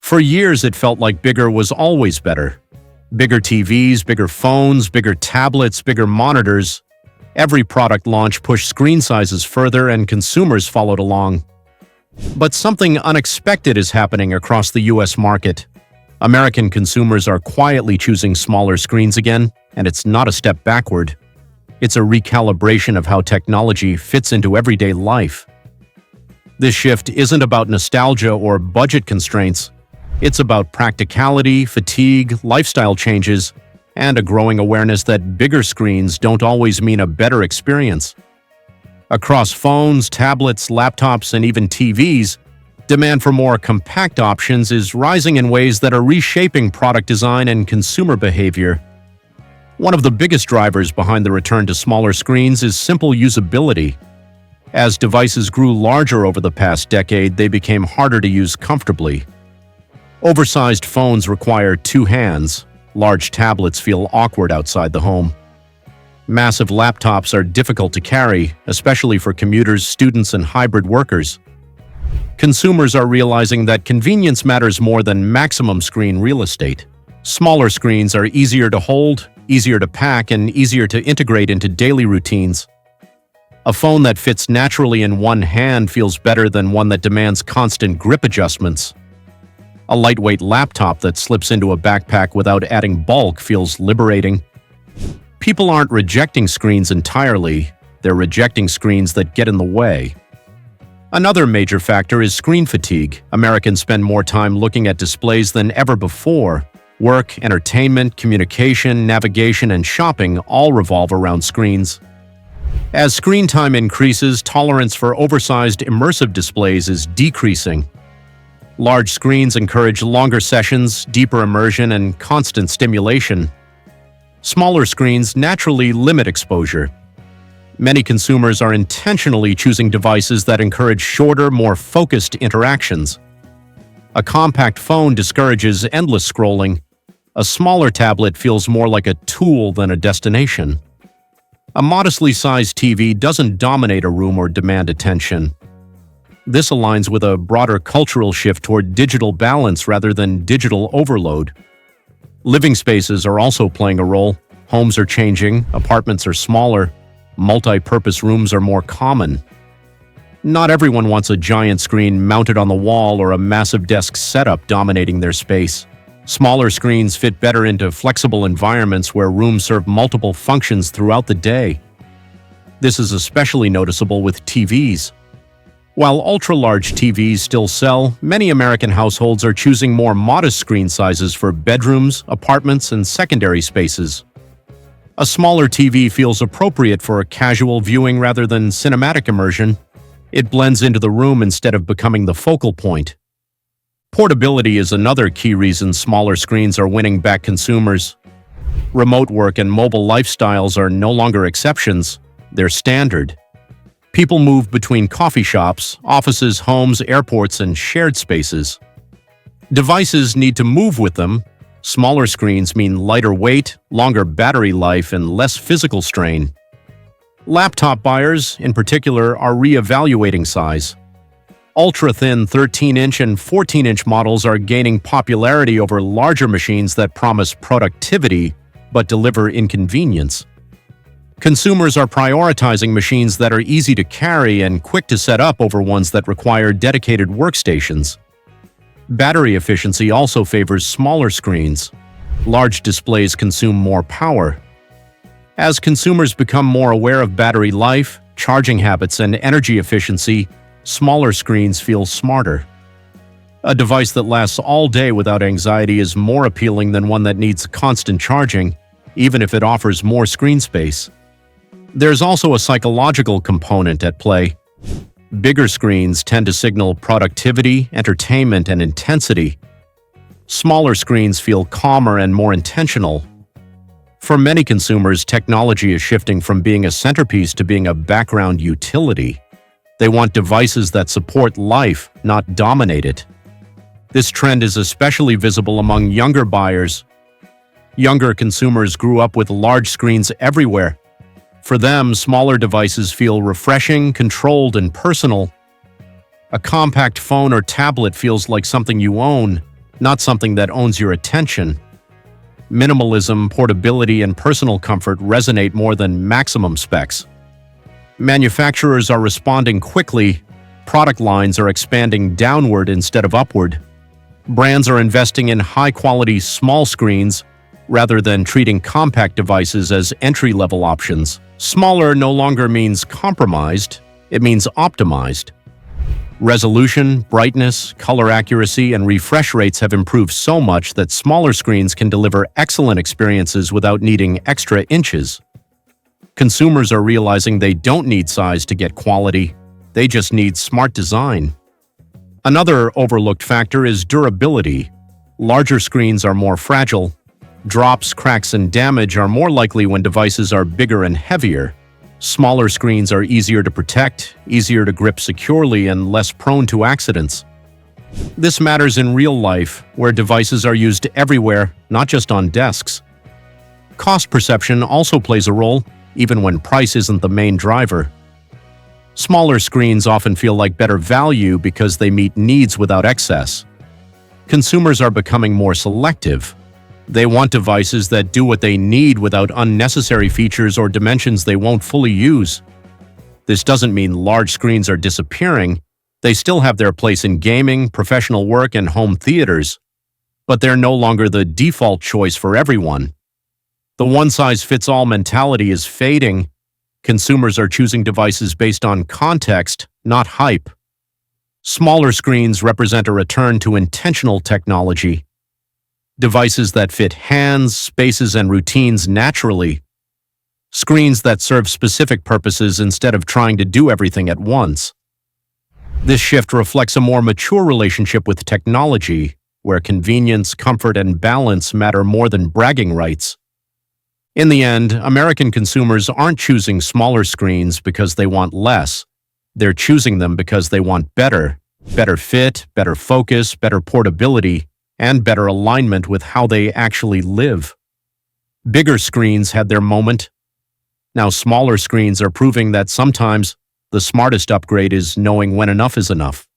For years, it felt like bigger was always better. Bigger TVs, bigger phones, bigger tablets, bigger monitors. Every product launch pushed screen sizes further and consumers followed along. But something unexpected is happening across the US market. American consumers are quietly choosing smaller screens again, and it's not a step backward. It's a recalibration of how technology fits into everyday life. This shift isn't about nostalgia or budget constraints. It's about practicality, fatigue, lifestyle changes, and a growing awareness that bigger screens don't always mean a better experience. Across phones, tablets, laptops, and even TVs, demand for more compact options is rising in ways that are reshaping product design and consumer behavior. One of the biggest drivers behind the return to smaller screens is simple usability. As devices grew larger over the past decade, they became harder to use comfortably. Oversized phones require two hands. Large tablets feel awkward outside the home. Massive laptops are difficult to carry, especially for commuters, students, and hybrid workers. Consumers are realizing that convenience matters more than maximum screen real estate. Smaller screens are easier to hold, easier to pack, and easier to integrate into daily routines. A phone that fits naturally in one hand feels better than one that demands constant grip adjustments. A lightweight laptop that slips into a backpack without adding bulk feels liberating. People aren't rejecting screens entirely, they're rejecting screens that get in the way. Another major factor is screen fatigue. Americans spend more time looking at displays than ever before. Work, entertainment, communication, navigation, and shopping all revolve around screens. As screen time increases, tolerance for oversized immersive displays is decreasing. Large screens encourage longer sessions, deeper immersion, and constant stimulation. Smaller screens naturally limit exposure. Many consumers are intentionally choosing devices that encourage shorter, more focused interactions. A compact phone discourages endless scrolling. A smaller tablet feels more like a tool than a destination. A modestly sized TV doesn't dominate a room or demand attention. This aligns with a broader cultural shift toward digital balance rather than digital overload. Living spaces are also playing a role. Homes are changing, apartments are smaller, multi-purpose rooms are more common. Not everyone wants a giant screen mounted on the wall or a massive desk setup dominating their space. Smaller screens fit better into flexible environments where rooms serve multiple functions throughout the day. This is especially noticeable with TVs. While ultra-large TVs still sell, many American households are choosing more modest screen sizes for bedrooms, apartments, and secondary spaces. A smaller TV feels appropriate for a casual viewing rather than cinematic immersion. It blends into the room instead of becoming the focal point. Portability is another key reason smaller screens are winning back consumers. Remote work and mobile lifestyles are no longer exceptions, they're standard. People move between coffee shops, offices, homes, airports, and shared spaces. Devices need to move with them. Smaller screens mean lighter weight, longer battery life, and less physical strain. Laptop buyers, in particular, are re-evaluating size. Ultra-thin 13-inch and 14-inch models are gaining popularity over larger machines that promise productivity but deliver inconvenience. Consumers are prioritizing machines that are easy to carry and quick to set up over ones that require dedicated workstations. Battery efficiency also favors smaller screens. Large displays consume more power. As consumers become more aware of battery life, charging habits, and energy efficiency, smaller screens feel smarter. A device that lasts all day without anxiety is more appealing than one that needs constant charging, even if it offers more screen space. There's also a psychological component at play. Bigger screens tend to signal productivity, entertainment, and intensity. Smaller screens feel calmer and more intentional. For many consumers, technology is shifting from being a centerpiece to being a background utility. They want devices that support life, not dominate it. This trend is especially visible among younger buyers. Younger consumers grew up with large screens everywhere. For them, smaller devices feel refreshing, controlled, and personal. A compact phone or tablet feels like something you own, not something that owns your attention. Minimalism, portability, and personal comfort resonate more than maximum specs. Manufacturers are responding quickly. Product lines are expanding downward instead of upward. Brands are investing in high-quality small screens rather than treating compact devices as entry-level options. Smaller no longer means compromised, it means optimized. Resolution, brightness, color accuracy, and refresh rates have improved so much that smaller screens can deliver excellent experiences without needing extra inches. Consumers are realizing they don't need size to get quality, they just need smart design. Another overlooked factor is durability. Larger screens are more fragile. Drops, cracks, and damage are more likely when devices are bigger and heavier. Smaller screens are easier to protect, easier to grip securely, and less prone to accidents. This matters in real life, where devices are used everywhere, not just on desks. Cost perception also plays a role, even when price isn't the main driver. Smaller screens often feel like better value because they meet needs without excess. Consumers are becoming more selective. They want devices that do what they need without unnecessary features or dimensions they won't fully use. This doesn't mean large screens are disappearing. They still have their place in gaming, professional work, and home theaters. But they're no longer the default choice for everyone. The one-size-fits-all mentality is fading. Consumers are choosing devices based on context, not hype. Smaller screens represent a return to intentional technology. Devices that fit hands, spaces, and routines naturally. Screens that serve specific purposes instead of trying to do everything at once. This shift reflects a more mature relationship with technology, where convenience, comfort, and balance matter more than bragging rights. In the end, American consumers aren't choosing smaller screens because they want less. They're choosing them because they want better. Better fit, better focus, better portability, and better alignment with how they actually live. Bigger screens had their moment. Now smaller screens are proving that sometimes the smartest upgrade is knowing when enough is enough.